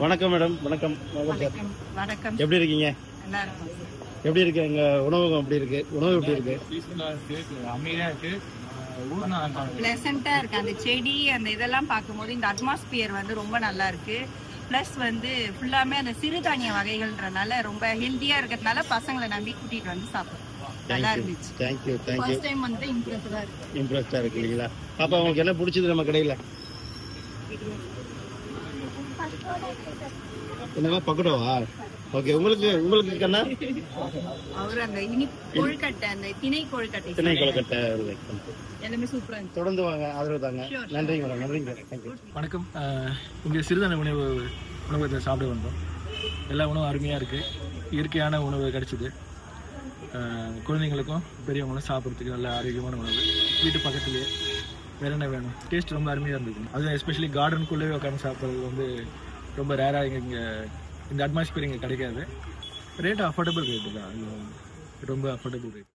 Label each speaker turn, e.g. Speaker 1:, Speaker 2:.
Speaker 1: வணக்கம் மேடம். வணக்கம்.
Speaker 2: வணக்கம்.
Speaker 1: எப்படி இருக்கீங்க?
Speaker 2: நல்லா இருக்கும்.
Speaker 1: எப்படி இருக்கு எங்க உணவகம்? எப்படி இருக்கு? உணவு எப்படி இருக்கு?
Speaker 3: அமைதியா இருக்கு,
Speaker 2: பிளசண்டா இருக்கு. அந்த செடி அந்த இதெல்லாம் பார்க்கும்போது இந்த அட்மாஸ்பியர் வந்து ரொம்ப நல்லா இருக்கு. பிளஸ் வந்து ஃபுல்லாமே அந்த சிறுதானிய வகைகள்ன்றனால ரொம்ப ஹெல்த்தியா இருக்கிறதுனால பசங்களை நம்பி கூட்டிட்டு வந்து சாப்பிடுறோம். நல்லா இருந்துச்சு.
Speaker 1: தேங்க்யூ.
Speaker 2: ஃபர்ஸ்ட் டைம் வந்து இம்ப்ரெஸ்டா இருக்கு.
Speaker 1: இம்ப்ரெஸ்டா இருக்கு இல்லைங்களா? பாப்பா உங்களுக்கு என்ன பிடிச்சது நம்ம கடையில? என்னவா பக்கோடாவா? ஓகே. உங்களுக்கு கண்ணா
Speaker 2: அவர் அந்த இனி கொழுக்கட்டை, அந்த திணை கொழுக்கட்டை எல்லாமே சூப்பரா இருந்துச்சு.
Speaker 1: தொடர்ந்து வாங்க, ஆதரவு தாங்க. நன்றிங்க மேடம். நன்றிங்க. தேங்க்யூ.
Speaker 3: வணக்கம். இங்கே சிறுதானிய உணவகத்தை சாப்பிட வந்தோம். எல்லா உணவும் அருமையாக இருக்குது. இயற்கையான உணவு கிடச்சிது. குழந்தைங்களுக்கும் பெரியவங்களும் சாப்பிட்றதுக்கு நல்ல ஆரோக்கியமான உணவு. வீட்டு பக்கத்துலேயே வேறு என்ன வேணும்? டேஸ்ட் ரொம்ப அருமையாக இருந்தது. அதுவும் எஸ்பெஷலி கார்டனுக்குள்ளேயே உட்காந்து சாப்பிட்றது வந்து ரொம்ப ரேராக இங்கே இந்த அட்மாஸ்பியர் இங்கே கிடைக்காது. ரேட்டு அஃபோர்டபுள் ரேட்டு தான். ரொம்ப அஃபோர்டபுள் ரேட்.